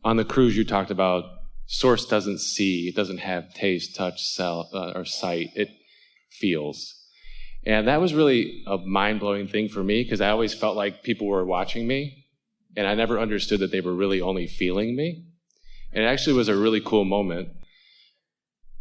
on the cruise you talked about source doesn't see, it doesn't have taste, touch, or sight, it feels. And that was really a mind-blowing thing for me because I always felt like people were watching me and I never understood that they were really only feeling me. And it actually was a really cool moment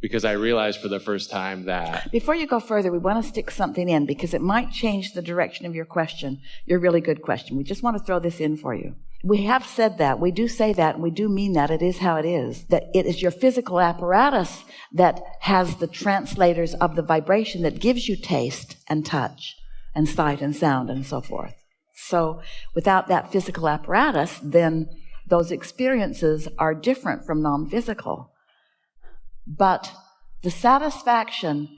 because I realized for the first time that... Before you go further, we want to stick something in because it might change the direction of your question, your really good question. We just want to throw this in for you. We have said that. We do say that, and we do mean that. It is how it is. That it is your physical apparatus that has the translators of the vibration that gives you taste and touch and sight and sound and so forth. So without that physical apparatus, then those experiences are different from non-physical. But the satisfaction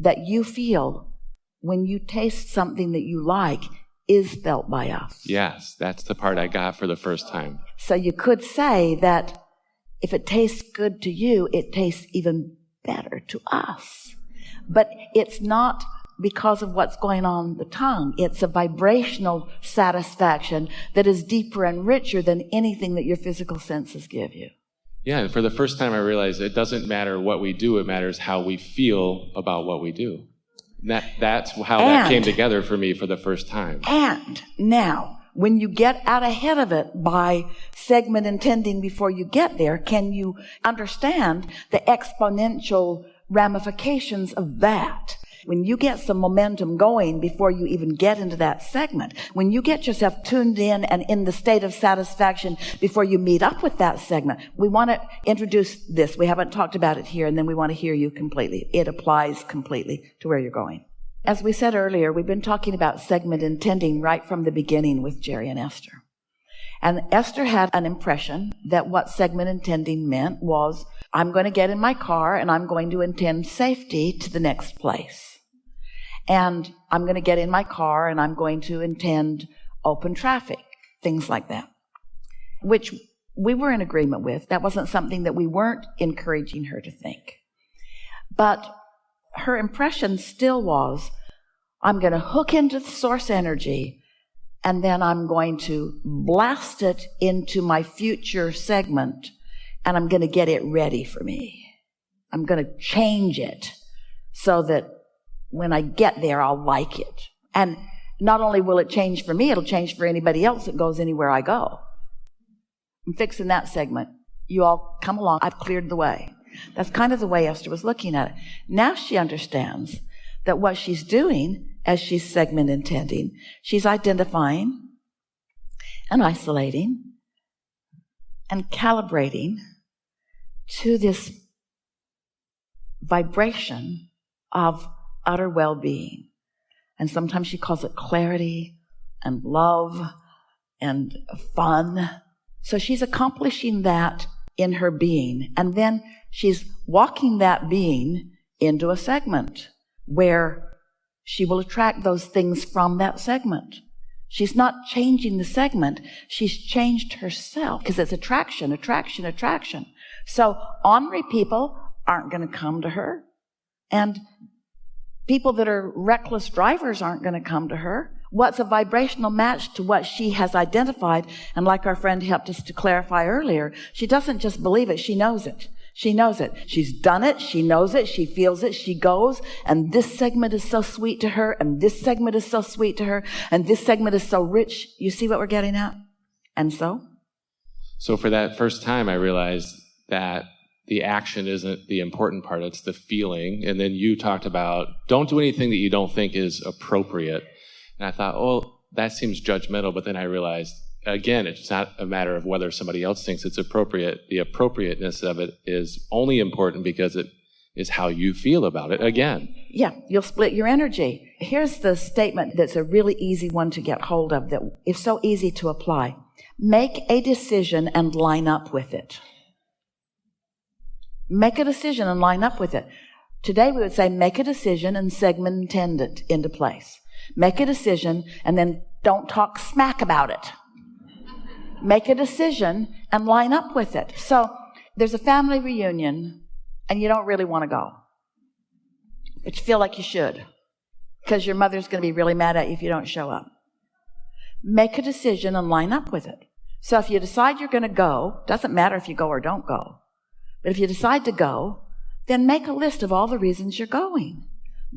that you feel when you taste something that you like is felt by us. Yes, that's the part I got for the first time. So you could say that if it tastes good to you, it tastes even better to us. But it's not because of what's going on the tongue. It's a vibrational satisfaction that is deeper and richer than anything that your physical senses give you. Yeah, and for the first time I realized it doesn't matter what we do, it matters how we feel about what we do. That's how that came together for me for the first time. And now, when you get out ahead of it by segment intending before you get there, can you understand the exponential ramifications of that? When you get some momentum going before you even get into that segment, when you get yourself tuned in and in the state of satisfaction before you meet up with that segment, we want to introduce this. We haven't talked about it here, and then we want to hear you completely. It applies completely to where you're going. As we said earlier, we've been talking about segment intending right from the beginning with Jerry and Esther. And Esther had an impression that what segment intending meant was, I'm going to get in my car and I'm going to intend safety to the next place. And I'm going to get in my car and I'm going to intend open traffic, things like that, which we were in agreement with. That wasn't something that we weren't encouraging her to think. But her impression still was, I'm going to hook into the source energy and then I'm going to blast it into my future segment and I'm going to get it ready for me. I'm going to change it so that when I get there, I'll like it. And not only will it change for me, it'll change for anybody else that goes anywhere I go. I'm fixing that segment. You all come along. I've cleared the way. That's kind of the way Esther was looking at it. Now she understands that what she's doing as she's segment intending, she's identifying and isolating and calibrating to this vibration of utter well-being. And sometimes she calls it clarity and love and fun. So she's accomplishing that in her being. And then she's walking that being into a segment where she will attract those things from that segment. She's not changing the segment. She's changed herself because it's attraction, attraction, attraction. So ornery people aren't going to come to her. And people that are reckless drivers aren't going to come to her. What's a vibrational match to what she has identified? And like our friend helped us to clarify earlier, she doesn't just believe it, she knows it. She knows it. She's done it. She knows it. She feels it. She goes. And this segment is so sweet to her. And this segment is so sweet to her. And this segment is so rich. You see what we're getting at? And so? So for that first time, I realized that the action isn't the important part, it's the feeling. And then you talked about, don't do anything that you don't think is appropriate. And I thought, oh, that seems judgmental. But then I realized, again, it's not a matter of whether somebody else thinks it's appropriate. The appropriateness of it is only important because it is how you feel about it again. Yeah, you'll split your energy. Here's the statement that's a really easy one to get hold of that is so easy to apply. Make a decision and line up with it. Make a decision and line up with it. Today we would say make a decision and segment intend it into place. Make a decision and then don't talk smack about it. Make a decision and line up with it. So there's a family reunion and you don't really want to go, but you feel like you should because your mother's going to be really mad at you if you don't show up. Make a decision and line up with it. So if you decide you're going to go, doesn't matter if you go or don't go, but if you decide to go, then make a list of all the reasons you're going.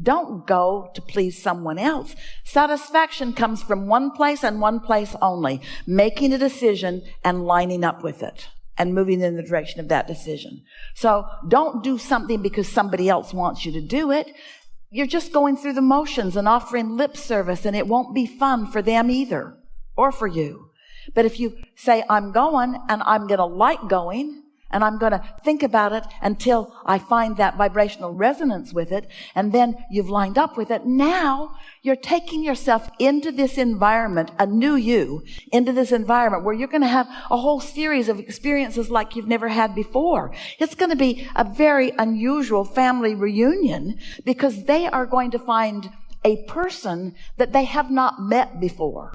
Don't go to please someone else. Satisfaction comes from one place and one place only, making a decision and lining up with it and moving in the direction of that decision. So don't do something because somebody else wants you to do it. You're just going through the motions and offering lip service, and it won't be fun for them either, or for you. But if you say, I'm going, and I'm going to like going, and I'm going to think about it until I find that vibrational resonance with it, and then you've lined up with it. Now you're taking yourself into this environment, a new you, into this environment where you're going to have a whole series of experiences like you've never had before. It's going to be a very unusual family reunion because they are going to find a person that they have not met before.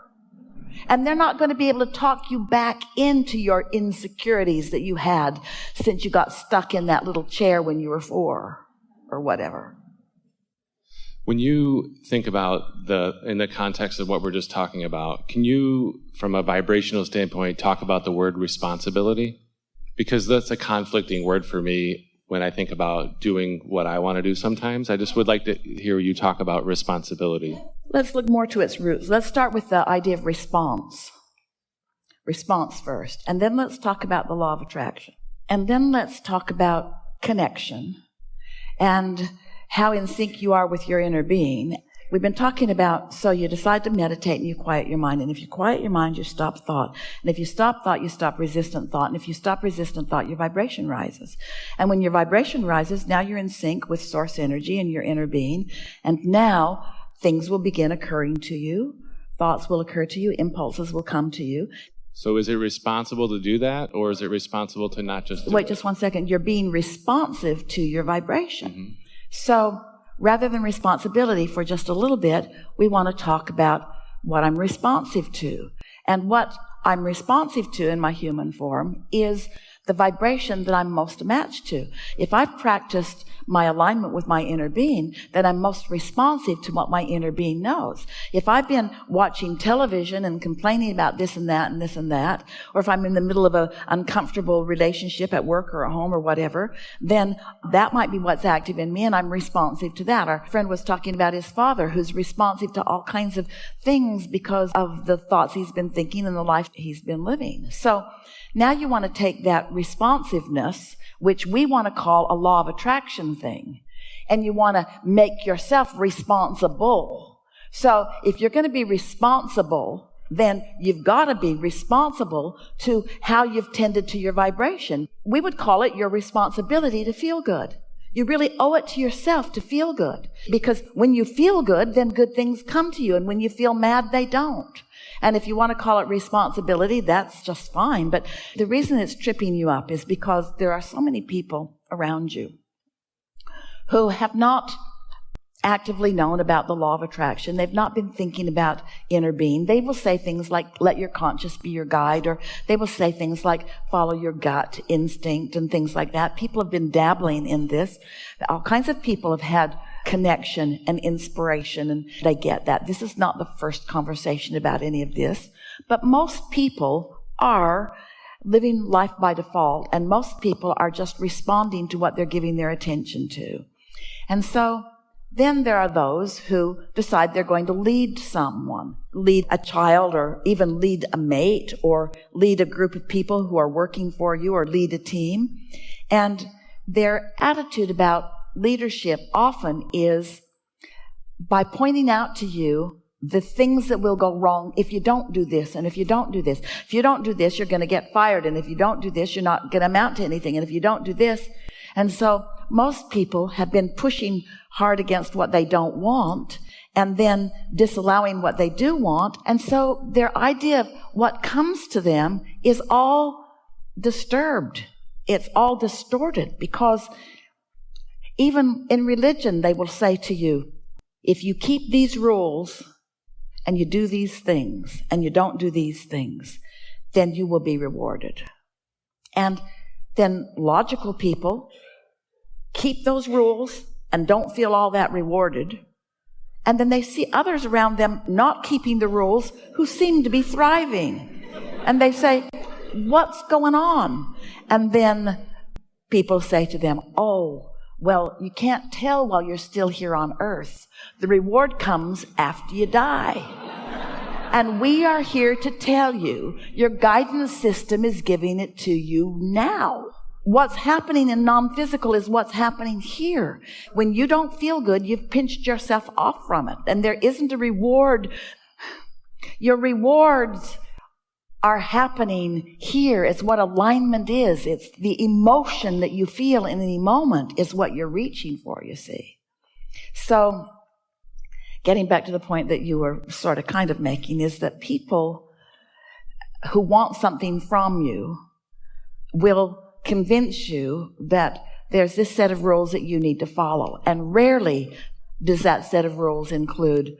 And they're not going to be able to talk you back into your insecurities that you had since you got stuck in that little chair when you were 4 or whatever. When you think about in the context of what we're just talking about, can you, from a vibrational standpoint, talk about the word responsibility? Because that's a conflicting word for me when I think about doing what I want to do sometimes. I just would like to hear you talk about responsibility. Let's look more to its roots. Let's start with the idea of response. Response first. And then let's talk about the law of attraction. And then let's talk about connection and how in sync you are with your inner being. We've been talking about, so you decide to meditate and you quiet your mind. And if you quiet your mind, you stop thought. And if you stop thought, you stop resistant thought. And if you stop resistant thought, your vibration rises. And when your vibration rises, now you're in sync with source energy and your inner being. And now things will begin occurring to you. Thoughts will occur to you. Impulses will come to you. So is it responsible to do that, or is it responsible to not just do Wait, it? just one second. You're being responsive to your vibration. Mm-hmm. So rather than responsibility for just a little bit, we want to talk about what I'm responsive to. And what I'm responsive to in my human form is the vibration that I'm most matched to. If I've practiced my alignment with my inner being, then I'm most responsive to what my inner being knows. If I've been watching television and complaining about this and that and this and that, or if I'm in the middle of an uncomfortable relationship at work or at home or whatever, then that might be what's active in me, and I'm responsive to that. Our friend was talking about his father, who's responsive to all kinds of things because of the thoughts he's been thinking and the life he's been living. So now you want to take that responsiveness, which we want to call a law of attraction thing, and you want to make yourself responsible. So if you're going to be responsible, then you've got to be responsible to how you've tended to your vibration. We would call it your responsibility to feel good. You really owe it to yourself to feel good, because when you feel good, then good things come to you, and when you feel mad, they don't. And if you want to call it responsibility, that's just fine. But the reason it's tripping you up is because there are so many people around you who have not actively known about the law of attraction. They've not been thinking about inner being. They will say things like, let your conscience be your guide, or they will say things like, follow your gut instinct and things like that. People have been dabbling in this. All kinds of people have had connection and inspiration, and they get that. This is not the first conversation about any of this, but most people are living life by default, and most people are just responding to what they're giving their attention to. And so then there are those who decide they're going to lead someone, lead a child, or even lead a mate, or lead a group of people who are working for you, or lead a team. And their attitude about leadership often is by pointing out to you the things that will go wrong if you don't do this, and if you don't do this. If you don't do this, you're going to get fired, and if you don't do this, you're not going to amount to anything, and if you don't do this. And so most people have been pushing hard against what they don't want, and then disallowing what they do want. And so their idea of what comes to them is all disturbed. It's all distorted, because even in religion, they will say to you, if you keep these rules and you do these things and you don't do these things, then you will be rewarded. And then logical people keep those rules and don't feel all that rewarded. And then they see others around them not keeping the rules who seem to be thriving. And they say, what's going on? And then people say to them, oh, well, you can't tell while you're still here on earth. The reward comes after you die. And we are here to tell you, your guidance system is giving it to you now. What's happening in non-physical is what's happening here. When you don't feel good, you've pinched yourself off from it. And there isn't a reward. Your rewards are happening here. It's what alignment is. It's the emotion that you feel in any moment is what you're reaching for, you see. So, getting back to the point that you were sort of kind of making is that people who want something from you will convince you that there's this set of rules that you need to follow. And rarely does that set of rules include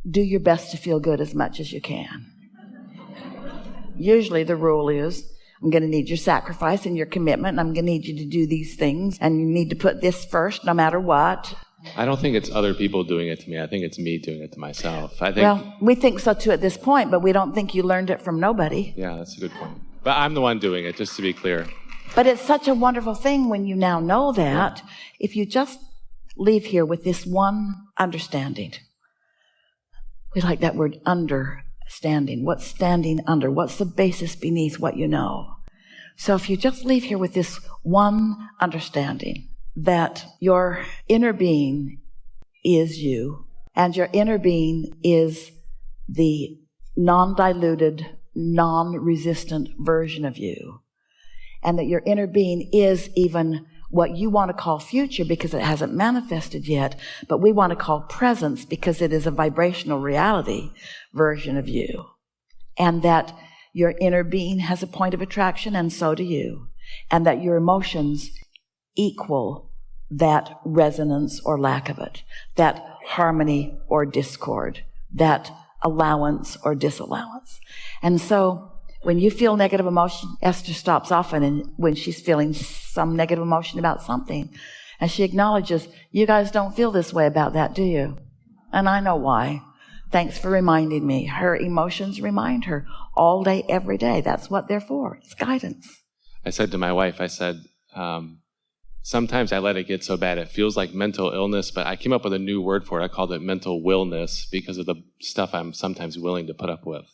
do your best to feel good as much as you can. Usually the rule is, I'm going to need your sacrifice and your commitment, and I'm going to need you to do these things, and you need to put this first no matter what. I don't think it's other people doing it to me. I think it's me doing it to myself. Well, we think so too at this point, but we don't think you learned it from nobody. Yeah, that's a good point. But I'm the one doing it, just to be clear. But it's such a wonderful thing when you now know that. Yeah. If you just leave here with this one understanding. We like that word, understanding. What's standing under? What's the basis beneath what you know? So if you just leave here with this one understanding, that your inner being is you, and your inner being is the non-diluted, non-resistant version of you, and that your inner being is even what you want to call future because it hasn't manifested yet, but we want to call presence because it is a vibrational reality version of you, and that your inner being has a point of attraction, and so do you, and that your emotions equal that resonance or lack of it, that harmony or discord, that allowance or disallowance. And so when you feel negative emotion, Esther stops often and when she's feeling some negative emotion about something, and she acknowledges, you guys don't feel this way about that, do you? And I know why. Thanks for reminding me. Her emotions remind her all day, every day. That's what they're for. It's guidance. I said to my wife, sometimes I let it get so bad it feels like mental illness, but I came up with a new word for it. I called it mental willness because of the stuff I'm sometimes willing to put up with.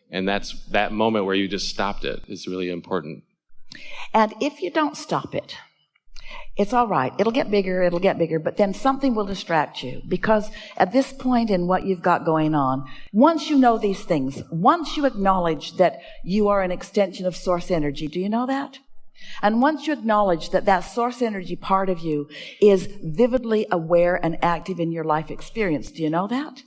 And that's that moment where you just stopped it is really important. And if you don't stop it, it's all right. It'll get bigger, but then something will distract you, because at this point in what you've got going on, once you know these things, once you acknowledge that you are an extension of source energy, do you know that? And once you acknowledge that that source energy part of you is vividly aware and active in your life experience, do you know that?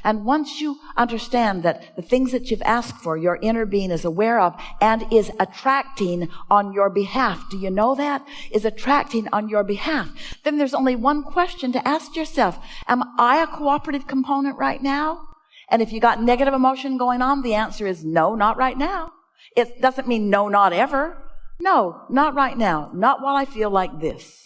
And once you understand that the things that you've asked for, your inner being is aware of and is attracting on your behalf, do you know that? Is attracting on your behalf. Then there's only one question to ask yourself. Am I a cooperative component right now? And if you got negative emotion going on, the answer is no, not right now. It doesn't mean no, not ever. No, not right now. Not while I feel like this.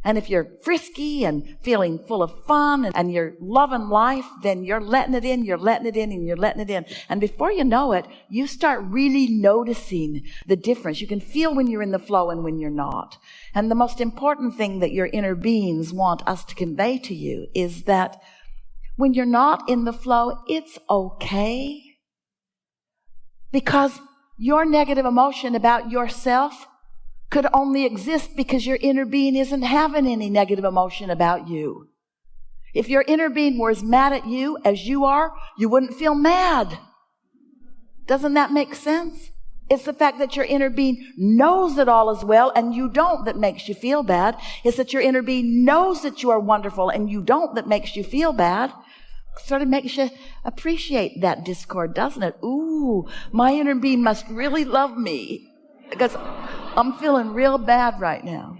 And if you're frisky and feeling full of fun and you're loving life, then you're letting it in, and you're letting it in. And before you know it, you start really noticing the difference. You can feel when you're in the flow and when you're not. And the most important thing that your inner beings want us to convey to you is that when you're not in the flow, it's okay. Because your negative emotion about yourself could only exist because your inner being isn't having any negative emotion about you. If your inner being were as mad at you as you are, you wouldn't feel mad. Doesn't that make sense? It's the fact that your inner being knows that all is well and you don't that makes you feel bad. It's that your inner being knows that you are wonderful and you don't that makes you feel bad. Sort of makes you appreciate that discord, doesn't it? Ooh, my inner being must really love me because I'm feeling real bad right now.